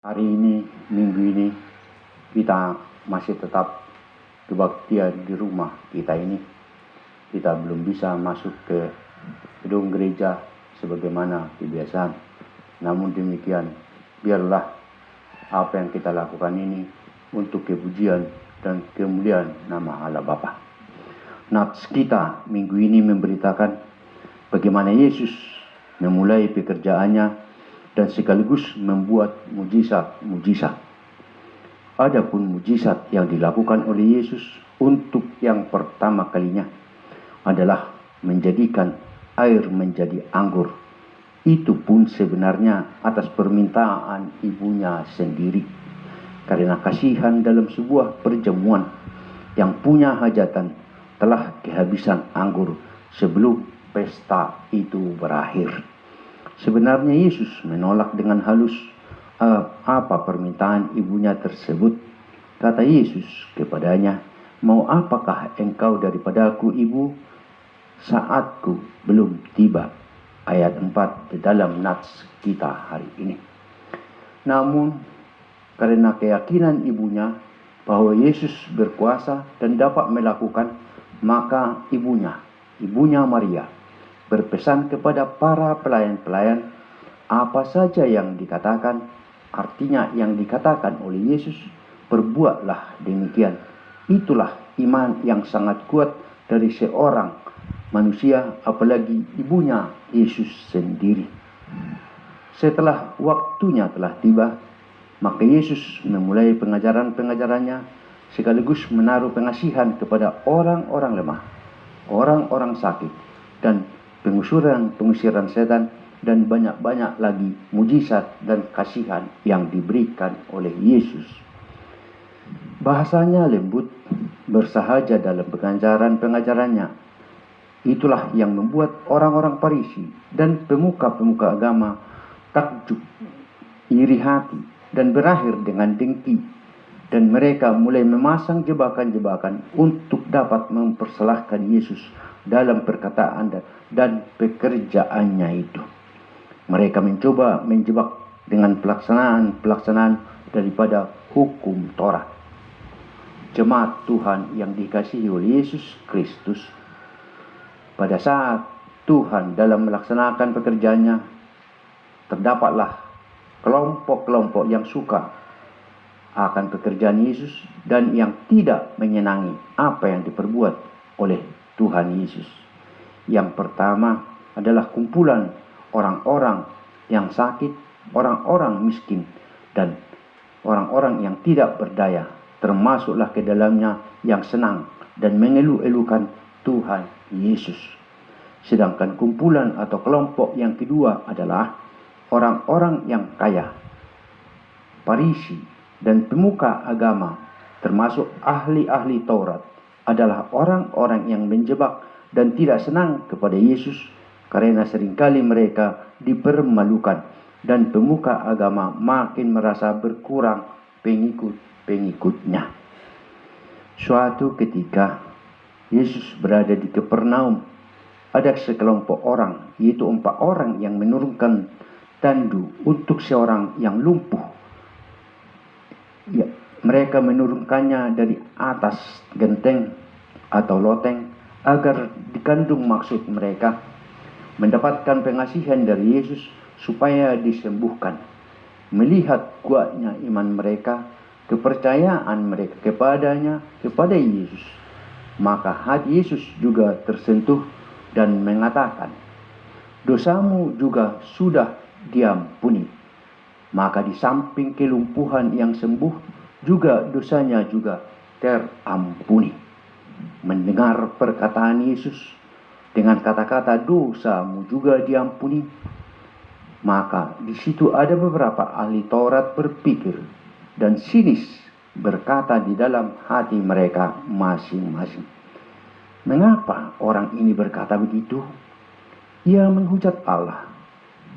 Hari ini, minggu ini, kita masih tetap kebaktian di rumah kita ini. Kita belum bisa masuk ke gedung gereja sebagaimana kebiasaan. Namun demikian, biarlah apa yang kita lakukan ini untuk kepujian dan kemuliaan nama Allah Bapa. Nats kita minggu ini memberitakan bagaimana Yesus memulai pekerjaannya dan sekaligus membuat mujizat-mujizat. Adapun mujizat yang dilakukan oleh Yesus untuk yang pertama kalinya adalah menjadikan air menjadi anggur. Itu pun sebenarnya atas permintaan ibunya sendiri. Karena kasihan dalam sebuah perjamuan yang punya hajatan telah kehabisan anggur sebelum pesta itu berakhir. Sebenarnya Yesus menolak dengan halus apa permintaan ibunya tersebut. Kata Yesus kepadanya, "Mau apakah engkau daripadaku, ibu? Saatku belum tiba." Ayat 4 di dalam nats kita hari ini. Namun karena keyakinan ibunya bahwa Yesus berkuasa dan dapat melakukan, maka ibunya Maria berpesan kepada para pelayan-pelayan apa saja yang dikatakan, artinya yang dikatakan oleh Yesus, perbuatlah demikian. Itulah iman yang sangat kuat dari seorang manusia, apalagi ibunya Yesus sendiri. Setelah waktunya telah tiba, maka Yesus memulai pengajaran-pengajarannya sekaligus menaruh pengasihan kepada orang-orang lemah, orang-orang sakit, dan pengusiran setan, dan banyak-banyak lagi mujizat dan kasihan yang diberikan oleh Yesus. Bahasanya lembut, bersahaja dalam pengajaran-pengajarannya. Itulah yang membuat orang-orang Farisi dan pemuka-pemuka agama takjub, iri hati, dan berakhir dengan dengki. Dan mereka mulai memasang jebakan-jebakan untuk dapat mempersalahkan Yesus dalam perkataan dan pekerjaannya itu. Mereka mencoba menjebak dengan pelaksanaan daripada hukum Taurat. Jemaat Tuhan yang dikasihi oleh Yesus Kristus, pada saat Tuhan dalam melaksanakan pekerjaannya, terdapatlah kelompok-kelompok yang suka akan pekerjaan Yesus dan yang tidak menyenangi apa yang diperbuat oleh Tuhan Yesus. Yang pertama adalah kumpulan orang-orang yang sakit, orang-orang miskin, dan orang-orang yang tidak berdaya, termasuklah ke dalamnya yang senang dan mengeluh-elukan Tuhan Yesus. Sedangkan kumpulan atau kelompok yang kedua adalah orang-orang yang kaya, Farisi, dan pemuka agama, termasuk ahli-ahli Taurat, adalah orang-orang yang menjebak dan tidak senang kepada Yesus karena seringkali mereka dipermalukan dan pemuka agama makin merasa berkurang pengikut-pengikutnya. Suatu ketika Yesus berada di Kapernaum, ada sekelompok orang, yaitu 4 orang yang menurunkan tandu untuk seorang yang lumpuh. Ya, mereka menurunkannya dari atas genteng atau loteng agar dikandung maksud mereka mendapatkan pengasihan dari Yesus supaya disembuhkan. Melihat kuatnya iman mereka, kepercayaan mereka kepada Yesus, maka hati Yesus juga tersentuh dan mengatakan, "Dosamu juga sudah diampuni." Maka di samping kelumpuhan yang sembuh, juga dosanya juga terampuni. Mendengar perkataan Yesus dengan kata-kata dosamu juga diampuni, maka di situ ada beberapa ahli Taurat berpikir dan sinis berkata di dalam hati mereka masing-masing, "Mengapa orang ini berkata begitu? Ia menghujat Allah.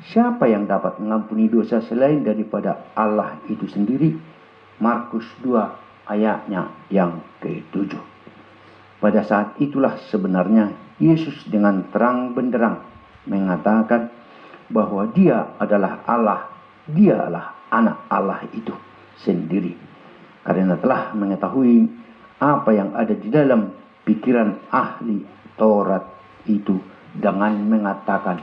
Siapa yang dapat mengampuni dosa selain daripada Allah itu sendiri?" Markus 2 ayatnya yang ke-7. Pada saat itulah sebenarnya Yesus dengan terang benderang mengatakan bahwa Dia adalah Allah, Dialah anak Allah itu sendiri. Karena telah mengetahui apa yang ada di dalam pikiran ahli Taurat itu dengan mengatakan,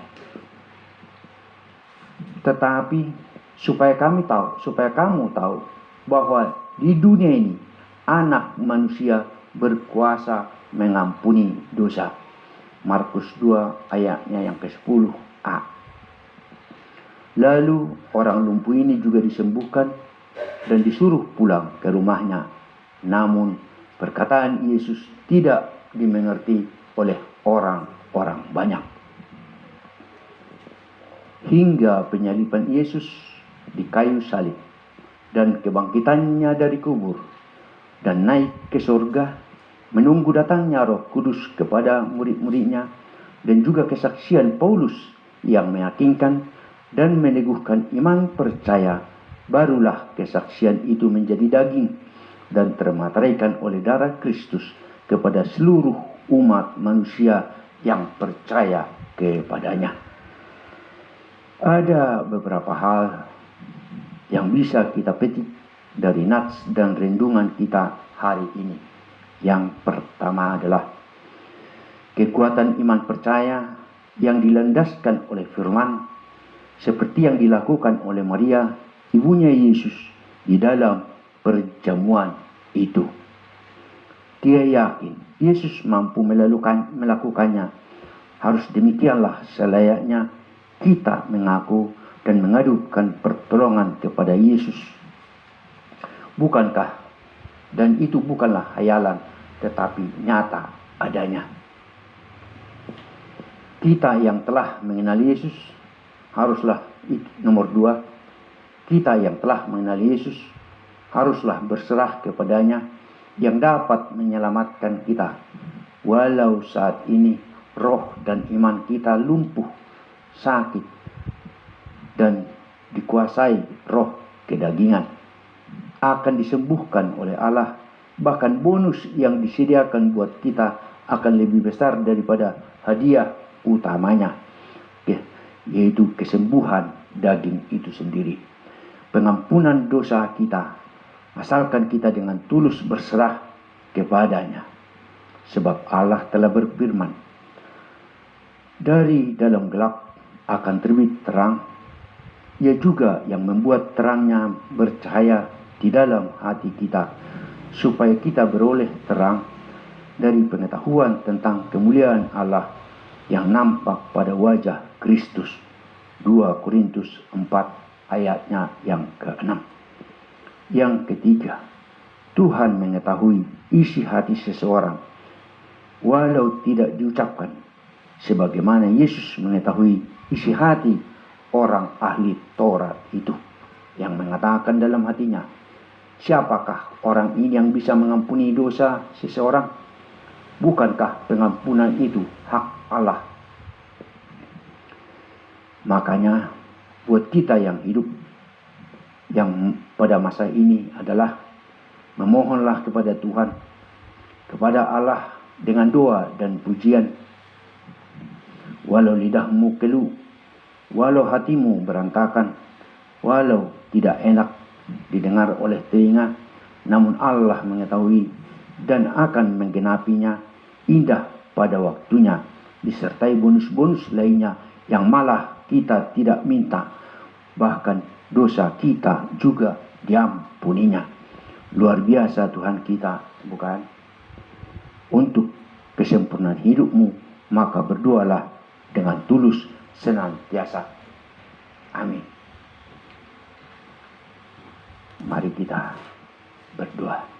tetapi supaya kamu tahu bahwa di dunia ini anak manusia berkuasa mengampuni dosa. Markus 2 ayatnya yang ke-10a. Lalu orang lumpuh ini juga disembuhkan dan disuruh pulang ke rumahnya. Namun perkataan Yesus tidak dimengerti oleh orang-orang banyak. Hingga penyaliban Yesus di kayu salib dan kebangkitannya dari kubur dan naik ke surga, menunggu datangnya Roh Kudus kepada murid-muridnya, dan juga kesaksian Paulus yang meyakinkan dan meneguhkan iman percaya, barulah kesaksian itu menjadi daging dan termateraikan oleh darah Kristus kepada seluruh umat manusia yang percaya kepadanya. Ada beberapa hal yang bisa kita petik dari nats dan rendungan kita hari ini. Yang pertama adalah kekuatan iman percaya yang dilandaskan oleh firman, seperti yang dilakukan oleh Maria, ibunya Yesus, di dalam perjamuan itu. Dia yakin Yesus mampu melakukannya. Harus demikianlah selayaknya kita mengaku dan mengadukan pertolongan kepada Yesus. Bukankah? Dan itu bukanlah hayalan, tetapi nyata adanya. Kita yang telah mengenal Yesus haruslah, nomor 2, kita yang telah mengenal Yesus haruslah berserah kepadanya yang dapat menyelamatkan kita. Walau saat ini roh dan iman kita lumpuh, sakit, dan dikuasai roh kedagingan, akan disembuhkan oleh Allah. Bahkan bonus yang disediakan buat kita akan lebih besar daripada hadiah utamanya, yaitu kesembuhan daging itu sendiri. Pengampunan dosa kita, asalkan kita dengan tulus berserah kepadanya. Sebab Allah telah berfirman, dari dalam gelap akan terbit terang. Ia juga yang membuat terangnya bercahaya di dalam hati kita, supaya kita beroleh terang dari pengetahuan tentang kemuliaan Allah yang nampak pada wajah Kristus. 2 Korintus 4 ayatnya yang ke-6. Yang ketiga, Tuhan mengetahui isi hati seseorang walau tidak diucapkan, sebagaimana Yesus mengetahui isi hati orang ahli Taurat itu, yang mengatakan dalam hatinya, siapakah orang ini yang bisa mengampuni dosa seseorang? Bukankah pengampunan itu hak Allah? Makanya buat kita yang hidup yang pada masa ini adalah memohonlah kepada Tuhan, kepada Allah dengan doa dan pujian. Walau lidahmu keluh, walau hatimu berantakan, walau tidak enak didengar oleh telinga, namun Allah mengetahui dan akan menggenapinya indah pada waktunya, disertai bonus-bonus lainnya yang malah kita tidak minta. Bahkan dosa kita juga diampuninya. Luar biasa Tuhan kita, bukan? Untuk kesempurnaan hidupmu, maka berdoalah dengan tulus senantiasa. Amin. Mari kita berdoa.